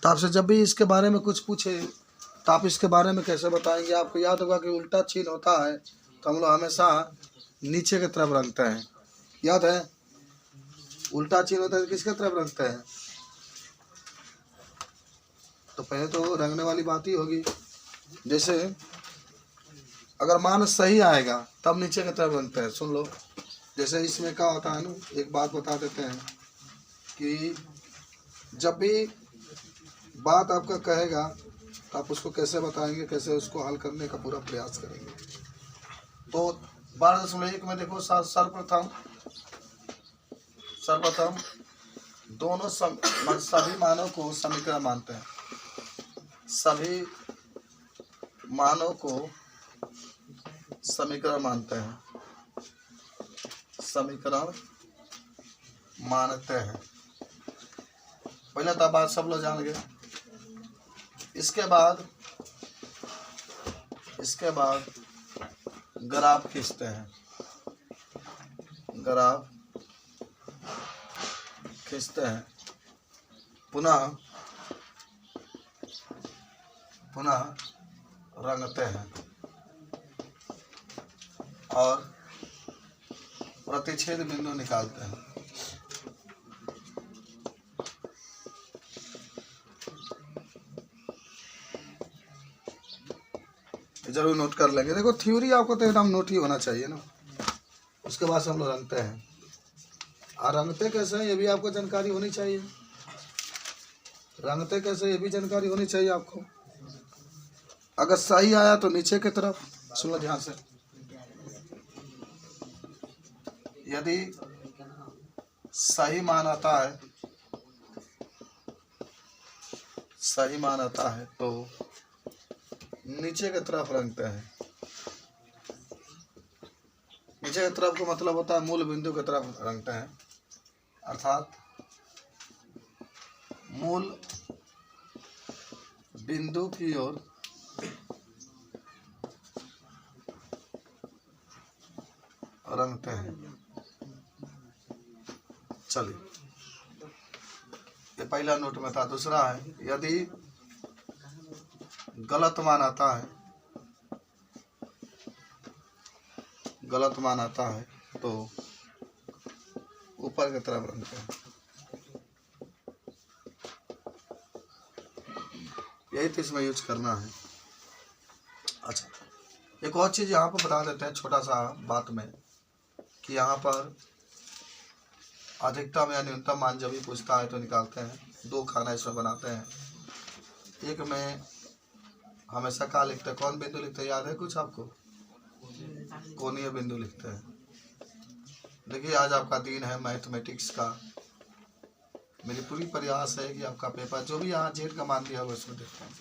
तो आपसे जब भी इसके बारे में कुछ पूछे तो आप इसके बारे में कैसे बताएंगे। आपको याद होगा कि उल्टा चिन्ह होता है तो हम लोग हमेशा नीचे की तरफ रखते हैं, याद है। उल्टा चिन्ह होता है तो किसके तरफ रखते हैं। तो पहले तो रंगने वाली बात ही होगी। जैसे अगर मान सही आएगा तब नीचे की तरफ रखते हैं। सुन लो, जैसे इसमें क्या होता है ना, एक बात बता देते हैं कि जब भी बात आपका कहेगा तो आप उसको कैसे बताएंगे, कैसे उसको हल करने का पूरा प्रयास करेंगे। तो 12.1 में देखो, सर्वप्रथम दोनों सभी मानों को समीकरण मानते हैं। सभी मानों को समीकरण मानते हैं, समीकरण मानते हैं। पहले तो बात सब लोग जान गए। इसके बाद ग्राफ खींचते हैं, ग्राफ खींचते हैं। पुनः रंगते हैं और प्रतिच्छेद बिंदु निकालते हैं। जरूर नोट कर लेंगे। देखो थ्योरी आपको तो एकदम नोट ही होना चाहिए ना। उसके बाद से हम लोग रंगते हैं। और रंगते कैसे हैं ये भी आपको जानकारी होनी चाहिए। रंगते कैसे ये भी जानकारी होनी चाहिए आपको। अगर सही आया तो नीचे की तरफ, सुनो ध्यान से, यदि सही मान आता है तो नीचे की तरफ रंगते हैं। नीचे की तरफ का मतलब होता है मूल बिंदु की तरफ रंगते हैं, अर्थात मूल बिंदु की ओर रंगते हैं। चलिए, ये पहला नोट में था। दूसरा है, यदि गलत मान आता है तो ऊपर की तरफ रंगते हैं। यही तो इसमें यूज करना है। अच्छा, एक और चीज यहाँ पर बता देते हैं छोटा सा बात में, कि यहाँ पर अधिकतम या न्यूनतम मान जब भी पूछता है तो निकालते हैं। 2 खाना इसमें बनाते हैं। एक में हमेशा क्या लिखते हैं, कौन बिंदु लिखते हैं, याद है कुछ आपको? कोणीय बिंदु लिखते हैं। देखिए आज आपका दिन है मैथमेटिक्स का। मेरी पूरी प्रयास है कि आपका पेपर जो भी यहाँ जेड का मान दिया होगा उसमें देखते हैं,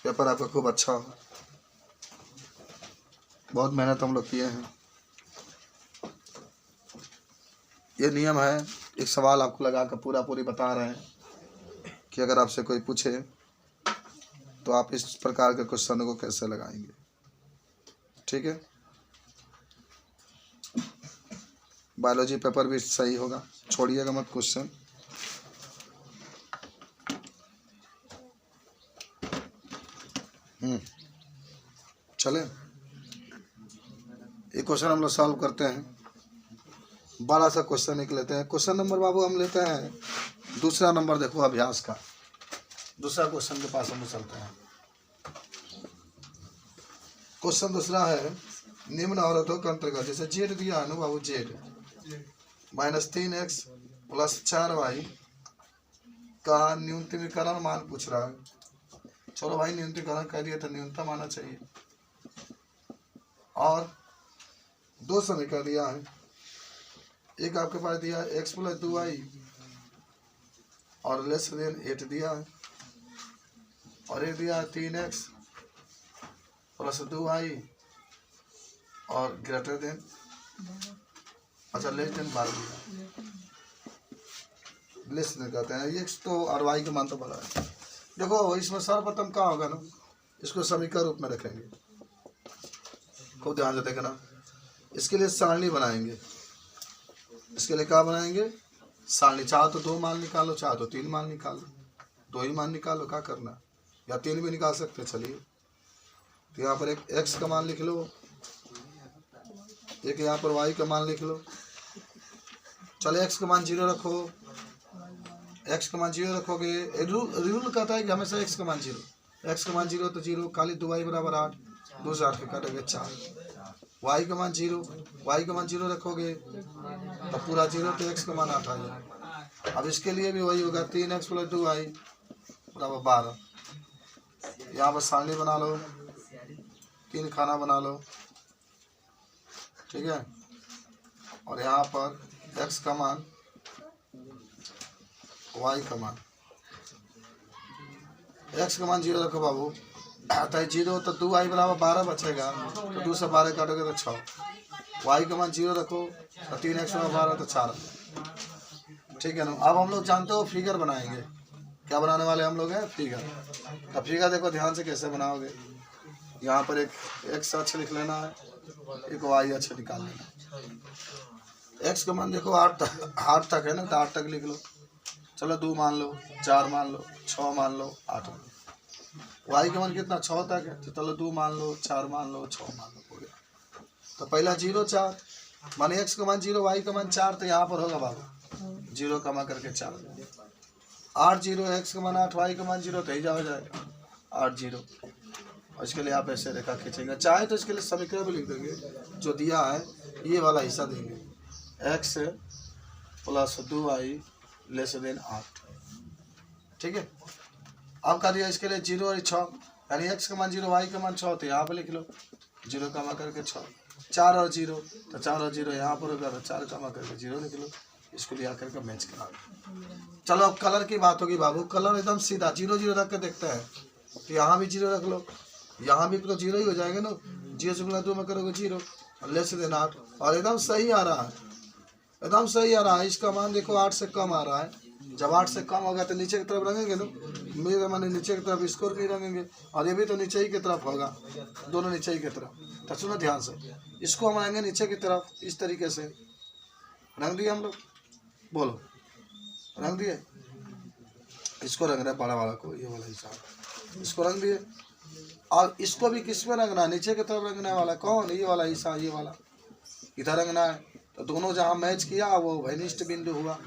पेपर आपका खूब अच्छा हो। बहुत मेहनत हम लोग किए हैं। ये नियम है। एक सवाल आपको लगा कर पूरी बता रहे हैं कि अगर आपसे कोई पूछे तो आप इस प्रकार के क्वेश्चन को कैसे लगाएंगे। ठीक है, बायोलॉजी पेपर भी सही होगा, छोड़िएगा मत क्वेश्चन। चले, ये क्वेश्चन हम लोग सॉल्व करते हैं। बड़ा सा क्वेश्चन एक लेते हैं। क्वेश्चन नंबर बाबू हम लेते हैं दूसरा नंबर। देखो अभ्यास का दूसरा क्वेश्चन के पास हम चलते हैं। क्वेश्चन दूसरा है, निम्न अवरोधों के अंतर्गत, जैसे जेड दिया है ना बाबू, जेड -3x + 4y का न्यूनतमीकरण मान पूछ रहा है। चलो भाई, न्यूनतमीकरण कह दिया तो न्यूनतम आना चाहिए। और 2 समीकरण दिया है। एक आपके पास दिया है x + 2y और <8 दिया है, और एक दिया है 3x + 2y और > अच्छा <12 दिया। लेस नहीं कहते हैं, x तो और y का मान तो बड़ा है। देखो इसमें सर्वप्रथम क्या होगा ना, इसको समीकरण रूप में रखेंगे। खूब ध्यान से देखना। इसके लिए सारणी बनाएंगे। इसके लिए क्या बनाएंगे? सारणी। चाहो तो 2 मान निकालो, चाहो तो 3 मान निकालो। दो ही मान निकालो, क्या करना, या 3 भी निकाल सकते, चलिए। तो यहाँ पर एक x का मान लिख लो, एक यहाँ पर y का मान लिख लो। चले x का मान 0 रखो, x का मान 0 रखोगे, रूल कहता है कि हमेशा x का मान 0, x का मान 0 तो 0, खाली 2y बराबर 8, 2 से 8 के काटोगे 4, y का मान 0, y का मान 0 रखोगे तो पूरा 0, तो x का मान 8 आ जाए। अब इसके लिए भी वही होगा, 3x + 2y बराबर 12। यहाँ पर सारणी बना लो, 3 खाना बना लो, ठीक है। और यहाँ पर x का मान, y का मान, x का मान 0 रखो बाबू, आता है 0 तो 2y बराबर 12 बचेगा, तो 2 से 12 काटोगे तो 6, y का मान 0 रखो तो 3x बराबर 12 तो 4, ठीक है ना। अब हम लोग जानते हो फिगर बनाएंगे, क्या बनाने वाले हम लोग हैं, फिगर। तो फिगर देखो ध्यान से कैसे बनाओगे, यहाँ पर एक x अक्ष लिख लेना है, एक y अक्ष निकाल लेना है। x का मान देखो 8 तक है ना, तो 8 तक लिख लो, चलो 2 मान लो, 4 मान लो, 6 मान लो, 8 मान लो। y का मान कितना 6 तक है, तो चलो 2 मान लो, 4 मान लो, 6 मान लो, हो गया। तो पहला 0 4 माने x का मान 0, y का मान 4, तो यहाँ पर होगा बाबू 0 कमा करके 4, 8 0, x का मान 8, y का मान 0, तो ही हो जाएगा 8 0। और इसके लिए आप ऐसे रेखा खींचेंगे, चाहे तो इसके लिए समीकरण भी लिख देंगे, जो दिया है ये वाला हिस्सा देंगे, x + 2y > 8, ठीक है। अब कर दिया इसके लिए 0 और 6, यानी x का मान 0, y का मान 6, तो यहाँ पर लिख लो 0 कमा करके 6, 4 और 0, तो 4 और 0 यहाँ पर होगा, तो 4 कमा करके 0 लिख लो, इसको लिया करके मैच करा दो। चलो अब कलर की बात होगी बाबू, कलर एकदम सीधा 0 0 रख के देखते हैं, तो यहाँ भी 0 रख लो, यहाँ भी तो 0 ही हो जाएगा ना, 0 से 2 में करोगे 0, > 8, और एकदम सही आ रहा है, एकदम सही आ रहा है। इसका मान देखो 8 से कम आ रहा है, जब 8 से कम होगा तो नीचे की तरफ रंगेंगे ना, मेरे माने नीचे की तरफ इसको नहीं रंगेंगे, और ये भी तो नीचे ही की तरफ होगा, दोनों नीचे ही की तरफ। तो सुनो ध्यान से, इसको हम रंगेंगे नीचे की तरफ, इस तरीके से रंग दिए हम लोग, बोलो रंग दिए, इसको रंग रहे बड़ा वाला को, ये वाला हिस्सा इसको रंग दिए, और इसको भी किस में रंगना है, नीचे की तरफ रंगने वाला कौन, ये वाला हिस्सा, ये वाला इधर रंगना है। तो दोनों जहाँ मैच किया वो वैनिष्ट बिंदु हुआ,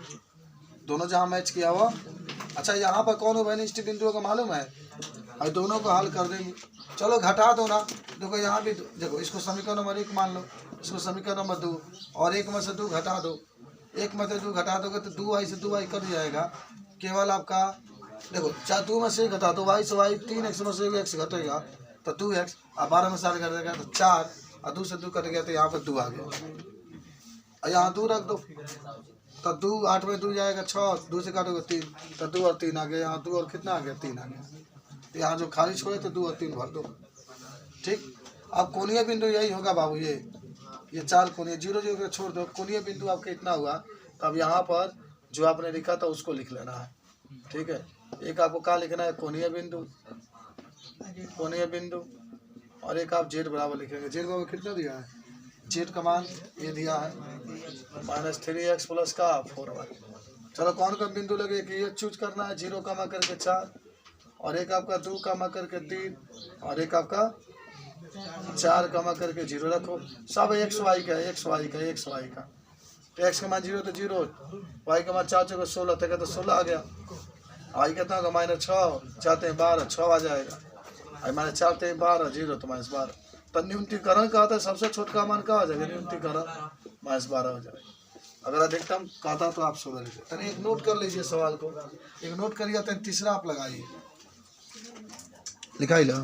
दोनों जहाँ मैच किया हुआ। अच्छा यहाँ पर कौन वैनिष्ट बिंदु का मालूम है, और दोनों को हल कर देंगे। चलो घटा दो ना, देखो यहाँ भी देखो, इसको समीकरण नंबर 1 मान लो, इसको समीकरण नंबर 2, और 1 में से 2 घटा दो, 1 में से 2 घटा दोगे तो 2y से 2y कट जाएगा, केवल आपका देखो 4 2 में से घटा दो, y से y, 3x में से x घटेगा तो 2x, और 12 में 7 घट जाएगा तो 4, और 2 से 2 कट गया तो यहाँ पर 2 आ गया, और यहाँ 2 रख दो, तो 2 8 में 2 जाएगा 6, 2 से काटोगे 3, तो 2 और 3 आ गया, यहाँ 2 और कितना आ गया 3 आ गया, तो यहाँ जो खाली छोड़े तो 2 और 3 भर दो, ठीक। अब कोणीय बिंदु यही होगा बाबू, ये 4 कोणीय, 0 0 छोड़ दो, कोणीय बिंदु आपका इतना हुआ। तो अब यहाँ पर जो आपने लिखा था उसको लिख लेना है, ठीक है। एक आपको क्या लिखना है, कोणीय बिंदु, कोणीय बिंदु, और एक आप z बराबर लिखेंगे, z बराबर कितना दिया है, z का मान ये दिया है -3x + का 4y। चलो कौन का बिंदु लगे कि ये चूज करना है, 0 कमा करके 4, और एक आपका 2 कमा करके 3, और एक आपका 4 कमा करके 0 रखो, सब x y का, x y का, x y का। तो x का मान 0 तो 0, y का मान 4 × 16 तक तो 16 आ गया, y कितना होगा -6, 4 × 12 6 आ जाएगा, -4 × 12 0, तो -12। तो न्यूनतीकरण का आता है, सबसे छोटा मान का हो जाएगा न्यूनतीकरण, -12 हो जाएगा। अगर अधिकतम कहता तो आप 16 लिखिए। तो एक नोट कर लीजिए सवाल को, एक नोट करिए, तो तीसरा आप लगाइए, लिखाई लो।